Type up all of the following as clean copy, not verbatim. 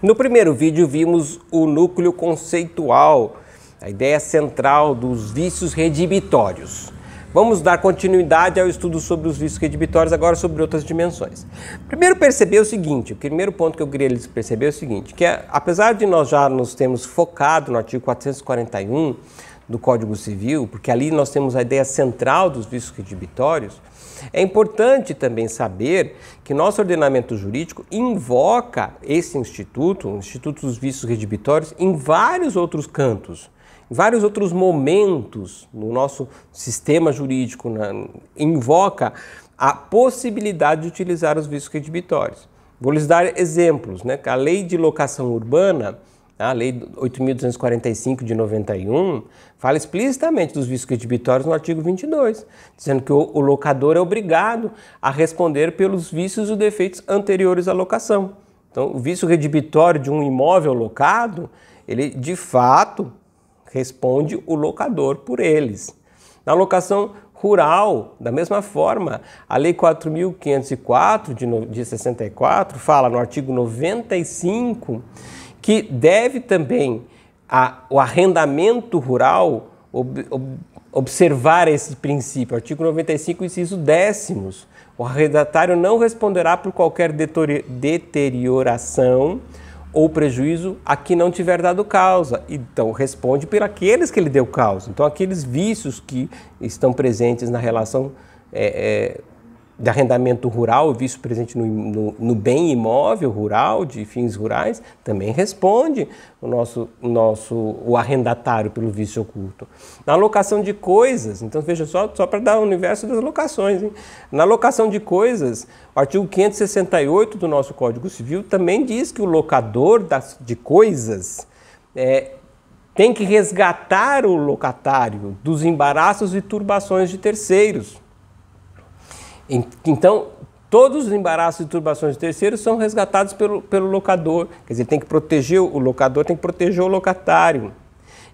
No primeiro vídeo vimos o núcleo conceitual, a ideia central dos vícios redibitórios. Vamos dar continuidade ao estudo sobre os vícios redibitórios, agora sobre outras dimensões. Primeiro perceber o seguinte, o primeiro ponto que eu queria eles perceber é o seguinte, que apesar de nós já nos termos focado no artigo 441 do Código Civil, porque ali nós temos a ideia central dos vícios redibitórios, é importante também saber que nosso ordenamento jurídico invoca esse instituto, o Instituto dos Vícios Redibitórios, em vários outros cantos, em vários outros momentos no nosso sistema jurídico, invoca a possibilidade de utilizar os vícios redibitórios. Vou lhes dar exemplos, né? A Lei de Locação Urbana, a Lei 8.245 de 91, fala explicitamente dos vícios redibitórios no artigo 22, dizendo que o locador é obrigado a responder pelos vícios e defeitos anteriores à locação. Então, o vício redibitório de um imóvel locado, ele de fato responde o locador por eles. Na locação rural, da mesma forma, a Lei 4.504 de 64 fala no artigo 95 que deve também o arrendamento rural observar esse princípio. Artigo 95, inciso 10º. O arrendatário não responderá por qualquer deterioração ou prejuízo a que não tiver dado causa. Então, responde por aqueles que ele deu causa. Então, aqueles vícios que estão presentes na relação de arrendamento rural, o vício presente no bem imóvel rural, de fins rurais, também responde o arrendatário pelo vício oculto. Na locação de coisas, então veja só para dar o universo das locações, hein? Na locação de coisas, o artigo 568 do nosso Código Civil também diz que o locador de coisas tem que resgatar o locatário dos embaraços e turbações de terceiros. Então, todos os embaraços e turbações de terceiros são resgatados pelo locador. Quer dizer, tem que proteger o locador, tem que proteger o locatário.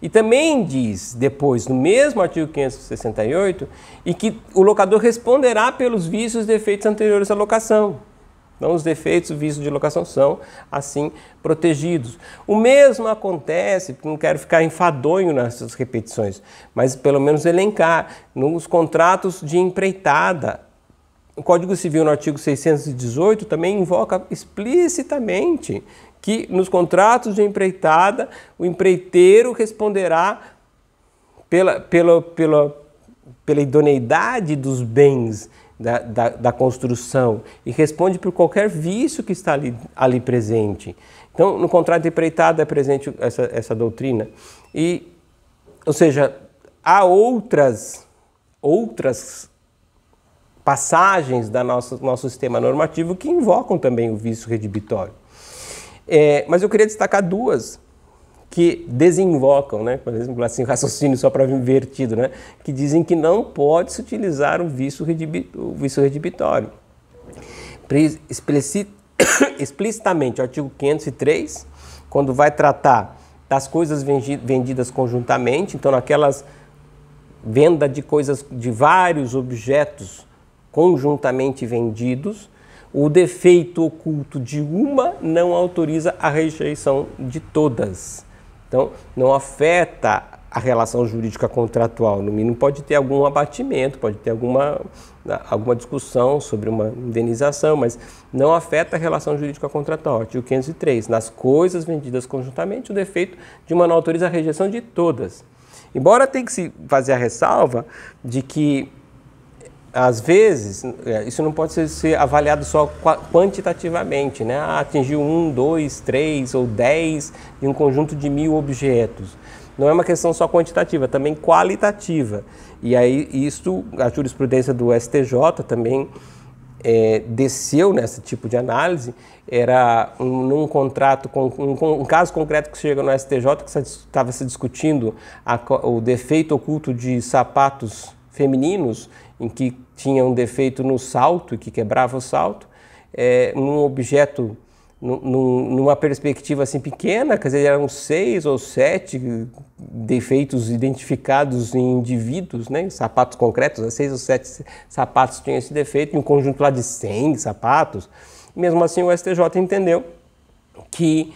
E também diz, depois, no mesmo artigo 568, e que o locador responderá pelos vícios e defeitos anteriores à locação. Então, os defeitos e vícios de locação são, assim, protegidos. O mesmo acontece, não quero ficar enfadonho nessas repetições, mas pelo menos elencar, nos contratos de empreitada. O Código Civil, no artigo 618, também invoca explicitamente que nos contratos de empreitada, o empreiteiro responderá pela idoneidade dos bens da construção e responde por qualquer vício que está ali presente. Então, no contrato de empreitada é presente essa doutrina. Ou seja, há outras passagens do nosso sistema normativo que invocam também o vício redibitório. Mas eu queria destacar duas que desinvocam, né? Por exemplo, assim, raciocínio só para invertido, né? Que dizem que não pode se utilizar o vício redibitório. Explicitamente, o artigo 503, quando vai tratar das coisas vendidas conjuntamente, então naquelas venda de coisas, de vários objetos conjuntamente vendidos, o defeito oculto de uma não autoriza a rejeição de todas. Então, não afeta a relação jurídica contratual. No mínimo, pode ter algum abatimento, pode ter alguma discussão sobre uma indenização, mas não afeta a relação jurídica contratual. Artigo 503. Nas coisas vendidas conjuntamente, o defeito de uma não autoriza a rejeição de todas. Embora tenha que se fazer a ressalva de que às vezes, isso não pode ser avaliado só quantitativamente, né? Atingiu 1, 2, 3 ou 10 em um conjunto de 1000 objetos. Não é uma questão só quantitativa, também qualitativa. E aí, a jurisprudência do STJ também desceu nesse tipo de análise. Era num contrato, um caso concreto que chega no STJ, que estava se discutindo o defeito oculto de sapatos femininos, em que tinha um defeito no salto e que quebrava o salto, num objeto, numa perspectiva assim pequena, quer dizer, eram 6 ou 7 defeitos identificados em indivíduos, né, sapatos concretos, 6 ou 7 sapatos tinham esse defeito, em um conjunto lá de 100 sapatos. Mesmo assim, o STJ entendeu que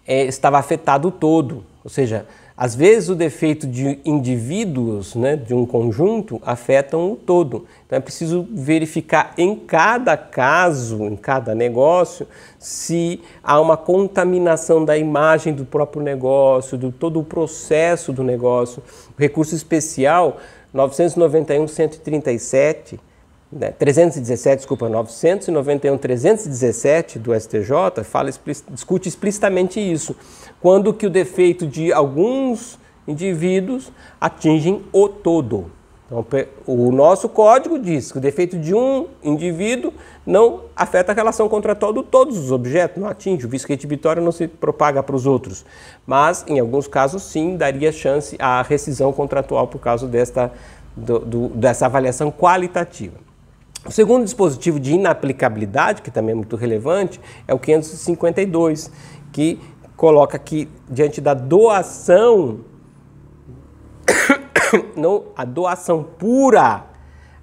estava afetado o todo, ou seja, às vezes o defeito de indivíduos, né, de um conjunto, afetam o todo. Então é preciso verificar em cada caso, em cada negócio, se há uma contaminação da imagem do próprio negócio, de todo o processo do negócio. O recurso especial 991-137, 991-317 do STJ discute explicitamente isso, quando que o defeito de alguns indivíduos atingem o todo. Então, o nosso código diz que o defeito de um indivíduo não afeta a relação contratual de todos os objetos, não atinge, o vício retibitório não se propaga para os outros, mas em alguns casos sim daria chance à rescisão contratual por causa dessa avaliação qualitativa. O segundo dispositivo de inaplicabilidade, que também é muito relevante, é o 552, que coloca que diante da doação, não a doação pura,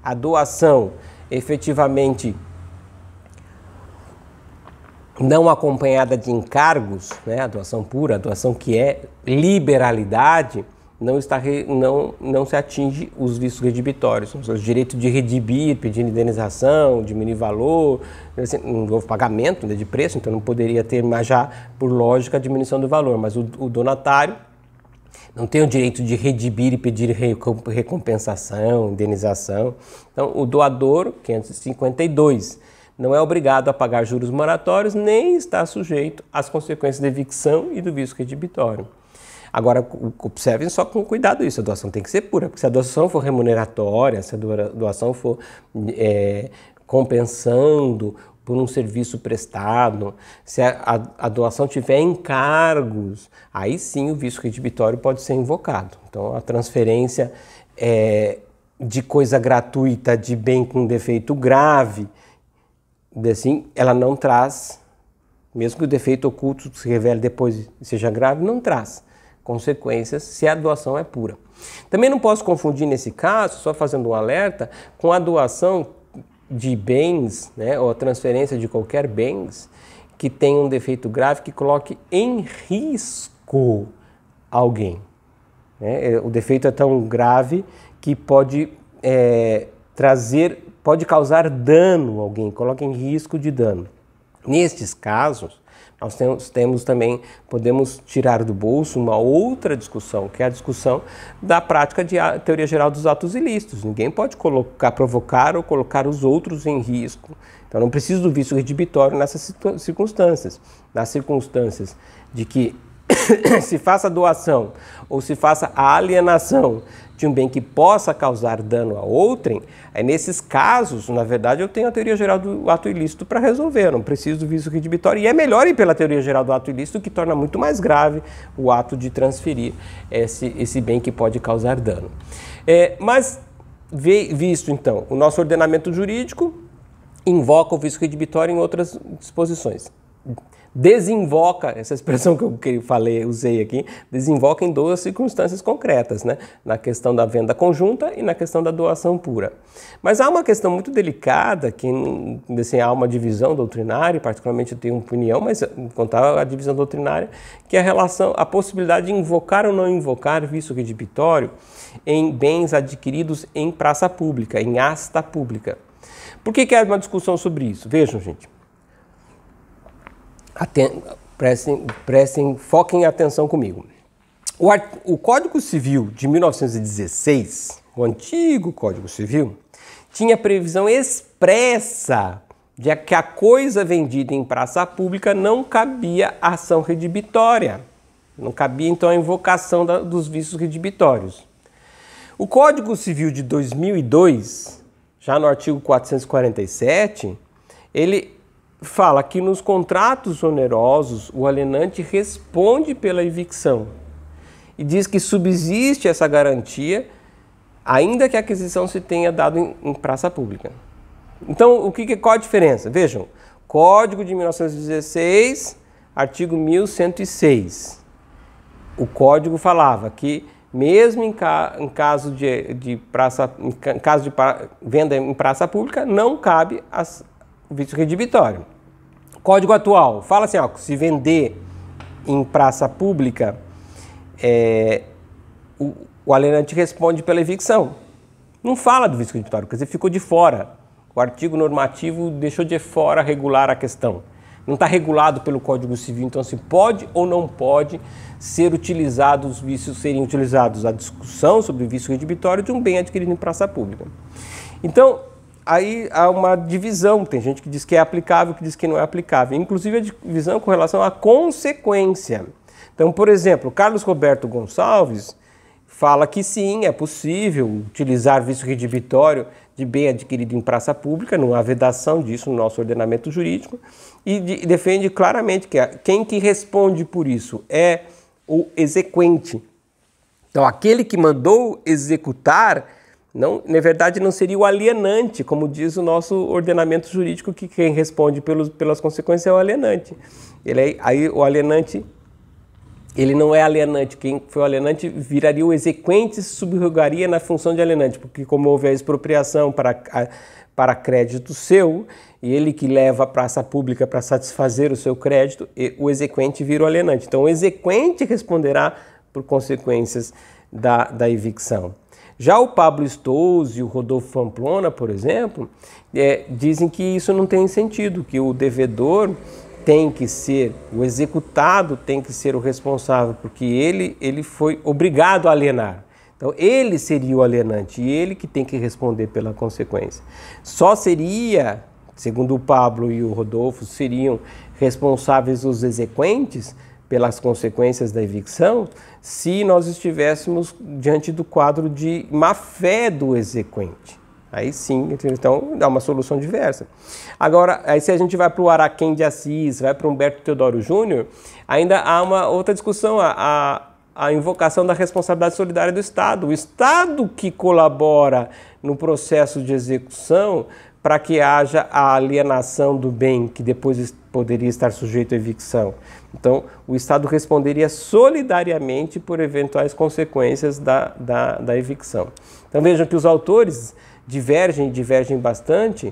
a doação efetivamente não acompanhada de encargos, né, a doação pura, a doação que é liberalidade, não se atinge os vícios redibitórios, os direitos de redibir, pedir indenização, diminuir valor, não houve pagamento de preço, então não poderia ter, mas já por lógica, a diminuição do valor, mas o donatário não tem o direito de redibir e pedir recompensação, indenização. Então, o doador, 552, não é obrigado a pagar juros moratórios, nem está sujeito às consequências da evicção e do vício redibitório. Agora, observem só com cuidado isso, a doação tem que ser pura, porque se a doação for remuneratória, se a doação for compensando por um serviço prestado, se a doação tiver encargos, aí sim o vício redibitório pode ser invocado. Então, a transferência de coisa gratuita, de bem com defeito grave, assim, ela não traz, mesmo que o defeito oculto se revele depois e seja grave, não traz consequências se a doação é pura. Também não posso confundir nesse caso, só fazendo um alerta, com a doação de bens, né, ou a transferência de qualquer bens que tenha um defeito grave que coloque em risco alguém. Né? O defeito é tão grave que pode pode causar dano a alguém, coloca em risco de dano. Nestes casos, nós podemos tirar do bolso uma outra discussão, que é a discussão da prática de teoria geral dos atos ilícitos. Ninguém pode provocar ou colocar os outros em risco. Então não precisa do vício redibitório nessas circunstâncias. Nas circunstâncias de que se faça doação ou se faça a alienação de um bem que possa causar dano a outrem, nesses casos, na verdade, eu tenho a teoria geral do ato ilícito para resolver, eu não preciso do vício redibitório, e é melhor ir pela teoria geral do ato ilícito, que torna muito mais grave o ato de transferir esse bem que pode causar dano. Mas, visto então, o nosso ordenamento jurídico invoca o vício redibitório em outras disposições. Desinvoca, essa expressão que eu usei aqui, desinvoca em duas circunstâncias concretas, né? Na questão da venda conjunta e na questão da doação pura. Mas há uma questão muito delicada, que assim, há uma divisão doutrinária, particularmente eu tenho opinião, mas contar a divisão doutrinária, que é a possibilidade de invocar ou não invocar vício redibitório em bens adquiridos em praça pública, em asta pública. Por que há uma discussão sobre isso? Vejam, gente. Foquem atenção comigo. O Código Civil de 1916, o antigo Código Civil, tinha previsão expressa de que a coisa vendida em praça pública não cabia ação redibitória. Não cabia, então, a invocação dos vícios redibitórios. O Código Civil de 2002, já no artigo 447, ele fala que nos contratos onerosos o alienante responde pela evicção e diz que subsiste essa garantia ainda que a aquisição se tenha dado em praça pública. Então, qual a diferença? Vejam, Código de 1916, artigo 1106. O Código falava que mesmo em caso de venda em praça pública, não cabe o vício redibitório. Código atual fala assim, se vender em praça pública, o alienante responde pela evicção. Não fala do vício redibitório, quer dizer, ficou de fora. O artigo normativo deixou de fora regular a questão. Não está regulado pelo Código Civil, então se pode ou não pode ser utilizado, os vícios serem utilizados a discussão sobre o vício redibitório de um bem adquirido em praça pública. Então, aí há uma divisão, tem gente que diz que é aplicável, que diz que não é aplicável, inclusive a divisão com relação à consequência. Então, por exemplo, Carlos Roberto Gonçalves fala que sim, é possível utilizar vício redibitório de bem adquirido em praça pública, não há vedação disso no nosso ordenamento jurídico, e defende claramente que quem que responde por isso é o exequente. Então, aquele que mandou executar, não, na verdade, não seria o alienante, como diz o nosso ordenamento jurídico, que quem responde pelas consequências é o alienante. Aí o alienante, ele não é alienante, quem foi o alienante viraria o exequente e se subrogaria na função de alienante, porque como houve a expropriação para crédito seu, e ele que leva a praça pública para satisfazer o seu crédito, o exequente vira o alienante. Então o exequente responderá por consequências da evicção. Já o Pablo Stouze e o Rodolfo Pamplona, por exemplo, dizem que isso não tem sentido, que o devedor tem que ser, o executado tem que ser o responsável, porque ele foi obrigado a alienar. Então ele seria o alienante e ele que tem que responder pela consequência. Só seria, segundo o Pablo e o Rodolfo, seriam responsáveis os exequentes pelas consequências da evicção se nós estivéssemos diante do quadro de má-fé do exequente. Aí sim, então dá uma solução diversa. Agora, aí se a gente vai para o Araquém de Assis, vai para o Humberto Teodoro Júnior, ainda há uma outra discussão, a invocação da responsabilidade solidária do Estado. O Estado que colabora no processo de execução para que haja a alienação do bem que depois poderia estar sujeito à evicção. Então, o Estado responderia solidariamente por eventuais consequências da evicção. Então vejam que os autores divergem bastante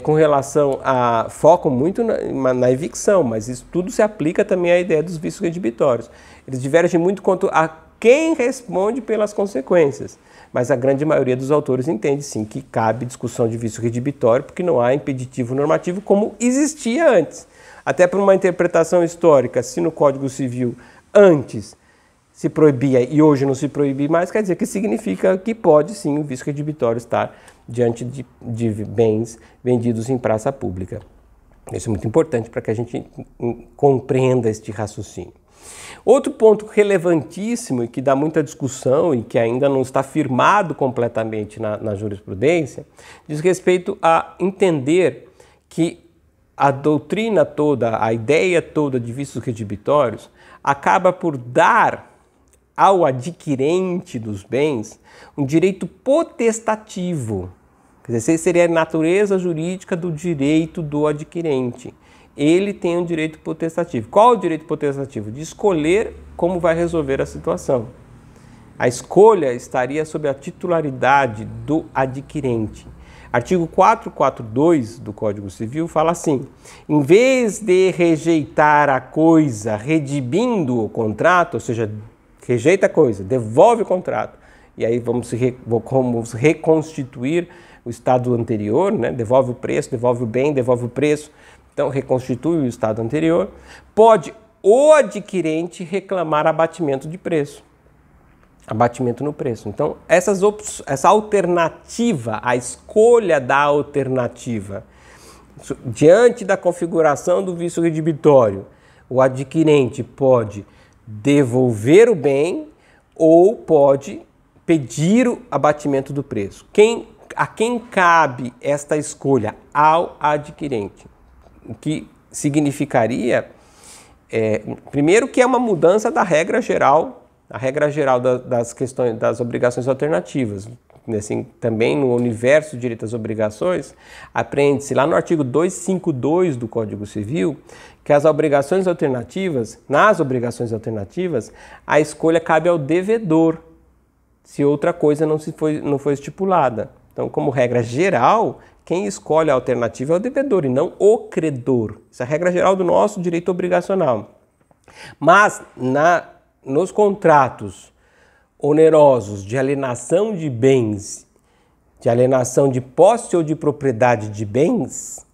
com relação a... focam muito na evicção, mas isso tudo se aplica também à ideia dos vícios redibitórios. Eles divergem muito quanto a quem responde pelas consequências, mas a grande maioria dos autores entende sim que cabe discussão de vício redibitório porque não há impeditivo normativo como existia antes. Até por uma interpretação histórica, se no Código Civil antes se proibia e hoje não se proíbe mais, quer dizer que significa que pode sim o vício redibitório estar diante de bens vendidos em praça pública. Isso é muito importante para que a gente compreenda este raciocínio. Outro ponto relevantíssimo e que dá muita discussão e que ainda não está firmado completamente na jurisprudência, diz respeito a entender que a doutrina toda, a ideia toda de vícios redibitórios acaba por dar ao adquirente dos bens um direito potestativo. Quer dizer, essa seria a natureza jurídica do direito do adquirente. Ele tem um direito potestativo. Qual é o direito potestativo? De escolher como vai resolver a situação. A escolha estaria sob a titularidade do adquirente. Artigo 442 do Código Civil fala assim: em vez de rejeitar a coisa redibindo o contrato, ou seja, rejeita a coisa, devolve o contrato, e aí vamos reconstituir o estado anterior, né? Devolve o preço, devolve o bem, devolve o preço, então reconstitui o estado anterior, pode o adquirente reclamar abatimento de preço. Abatimento no preço. Então, essa alternativa, a escolha da alternativa, diante da configuração do vício redibitório, o adquirente pode devolver o bem ou pode pedir o abatimento do preço. A quem cabe esta escolha? Ao adquirente. O que significaria, primeiro, que é uma mudança da regra geral, das questões das obrigações alternativas. Assim, também no universo do direito às obrigações, aprende-se lá no artigo 252 do Código Civil que nas obrigações alternativas, a escolha cabe ao devedor, se outra coisa não foi estipulada. Então, como regra geral, quem escolhe a alternativa é o devedor e não o credor. Essa é a regra geral do nosso direito obrigacional. Mas nos contratos onerosos de alienação de bens, de alienação de posse ou de propriedade de bens,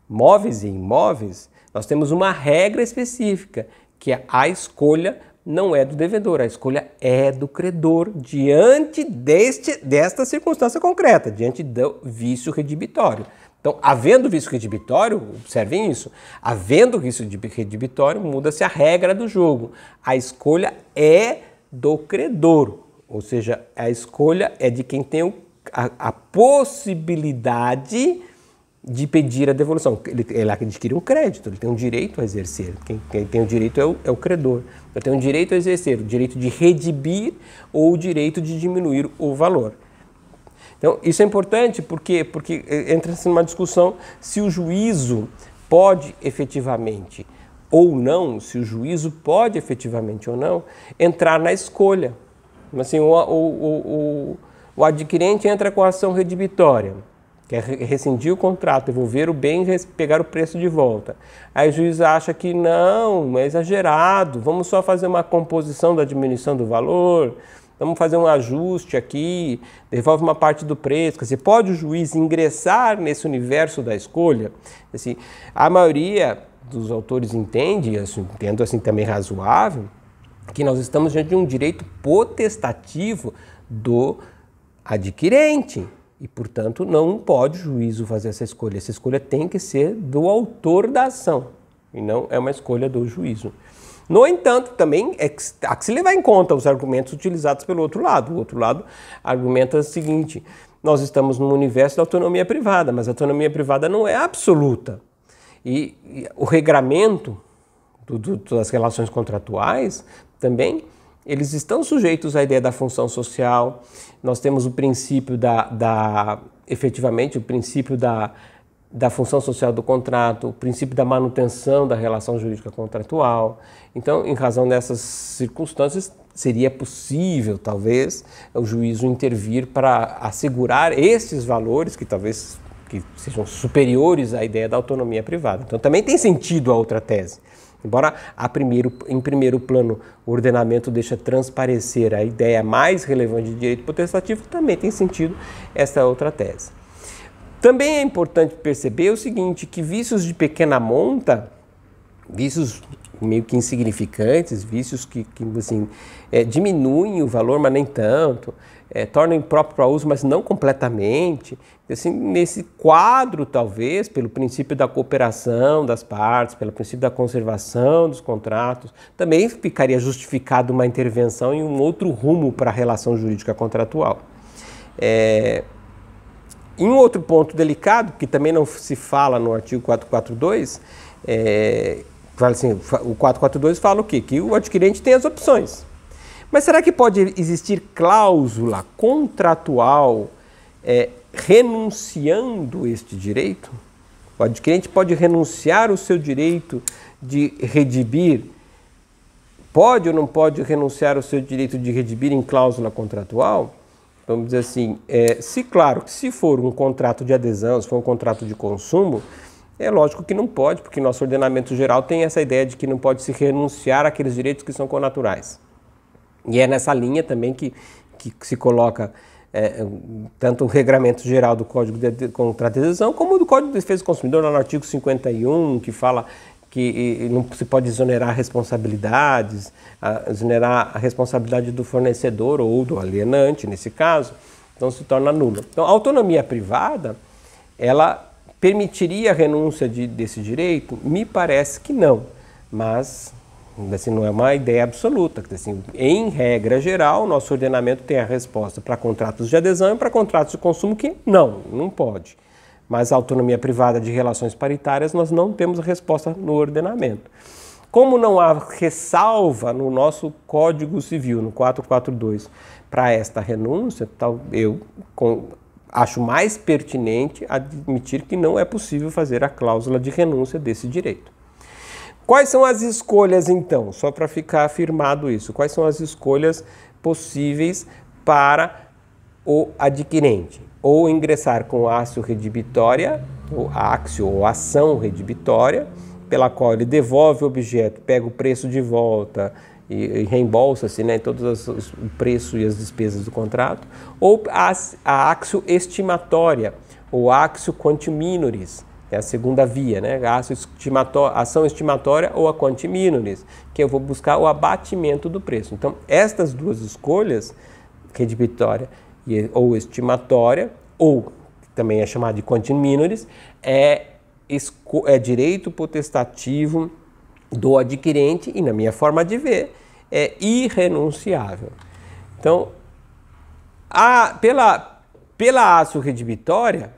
móveis e imóveis, nós temos uma regra específica, que a escolha não é do devedor, a escolha é do credor diante desta circunstância concreta, diante do vício redibitório. Então, havendo vício redibitório, observem isso, havendo vício redibitório, muda-se a regra do jogo. A escolha é do credor, ou seja, a escolha é de quem tem a possibilidade de pedir a devolução. Ele adquire um crédito, ele tem um direito a exercer. Quem tem o direito é o credor. Ele tem um direito a exercer, o direito de redimir ou o direito de diminuir o valor. Então, isso é importante porque entra-se numa discussão se o juízo pode efetivamente ou não, se o juízo pode efetivamente ou não, entrar na escolha. Assim, o adquirente entra com a ação redibitória, que é rescindir o contrato, devolver o bem e pegar o preço de volta. Aí o juiz acha que não, é exagerado, vamos só fazer uma composição da diminuição do valor, vamos fazer um ajuste aqui, devolve uma parte do preço. Quer dizer, pode o juiz ingressar nesse universo da escolha? Assim, a maioria dos autores entende, assim, entendo assim também razoável, que nós estamos diante de um direito potestativo do adquirente. E, portanto, não pode o juízo fazer essa escolha. Essa escolha tem que ser do autor da ação, e não é uma escolha do juízo. No entanto, também há que se levar em conta os argumentos utilizados pelo outro lado. O outro lado argumenta o seguinte: nós estamos num universo da autonomia privada, mas a autonomia privada não é absoluta. E o regramento das relações contratuais também, eles estão sujeitos à ideia da função social. Nós temos o princípio efetivamente, o princípio da função social do contrato, o princípio da manutenção da relação jurídica contratual. Então, em razão dessas circunstâncias, seria possível, talvez, o juízo intervir para assegurar esses valores que talvez sejam superiores à ideia da autonomia privada. Então, também tem sentido a outra tese. Embora em primeiro plano o ordenamento deixa transparecer a ideia mais relevante de direito potestativo, também tem sentido essa outra tese. Também é importante perceber o seguinte, que vícios de pequena monta, vícios meio que insignificantes, vícios que assim, diminuem o valor, mas nem tanto, tornam impróprio para uso, mas não completamente. Assim, nesse quadro, talvez, pelo princípio da cooperação das partes, pelo princípio da conservação dos contratos, também ficaria justificado uma intervenção em um outro rumo para a relação jurídica contratual. Em um outro ponto delicado, que também não se fala no artigo 442, assim, o 442 fala o quê? Que o adquirente tem as opções. Mas será que pode existir cláusula contratual renunciando este direito? O adquirente pode renunciar o seu direito de redimir? Pode ou não pode renunciar o seu direito de redimir em cláusula contratual? Vamos dizer assim, claro, que se for um contrato de adesão, se for um contrato de consumo, é lógico que não pode, porque nosso ordenamento geral tem essa ideia de que não pode se renunciar àqueles direitos que são connaturais. E é nessa linha também que se coloca tanto o regramento geral do Código de Contrato de Adesão, como do Código de Defesa do Consumidor, lá no artigo 51, que fala que não se pode exonerar responsabilidades, exonerar a responsabilidade do fornecedor ou do alienante, nesse caso, então se torna nula. Então, a autonomia privada, ela permitiria a renúncia desse direito? Me parece que não, mas assim, não é uma ideia absoluta. Assim, em regra geral, nosso ordenamento tem a resposta para contratos de adesão e para contratos de consumo que não pode. Mas a autonomia privada de relações paritárias, nós não temos a resposta no ordenamento. Como não há ressalva no nosso Código Civil, no 442, para esta renúncia, eu acho mais pertinente admitir que não é possível fazer a cláusula de renúncia desse direito. Quais são as escolhas, então? Só para ficar afirmado isso. Quais são as escolhas possíveis para o adquirente? Ou ingressar com ácio redibitória, ou áxio ou ação redibitória, pela qual ele devolve o objeto, pega o preço de volta e reembolsa-se, né, todos o preço e as despesas do contrato, ou a axio estimatória, ou axio quanti minoris, que é a segunda via, né, a ação estimatória ou a quanti minoris, que eu vou buscar o abatimento do preço. Então, estas duas escolhas, redibitória ou estimatória, ou também é chamado de quanti minoris, é direito potestativo do adquirente e, na minha forma de ver, é irrenunciável. Então, pela axio redibitória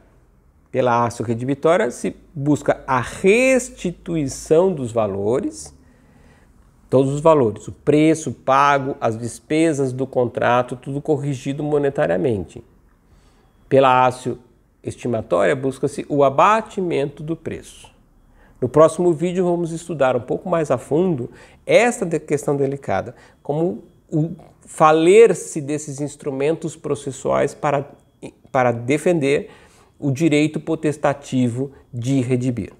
se busca a restituição dos valores, todos os valores, o preço pago, as despesas do contrato, tudo corrigido monetariamente. Pela axio estimatória, busca-se o abatimento do preço. No próximo vídeo vamos estudar um pouco mais a fundo esta questão delicada, como o valer-se desses instrumentos processuais para defender o direito potestativo de redimir.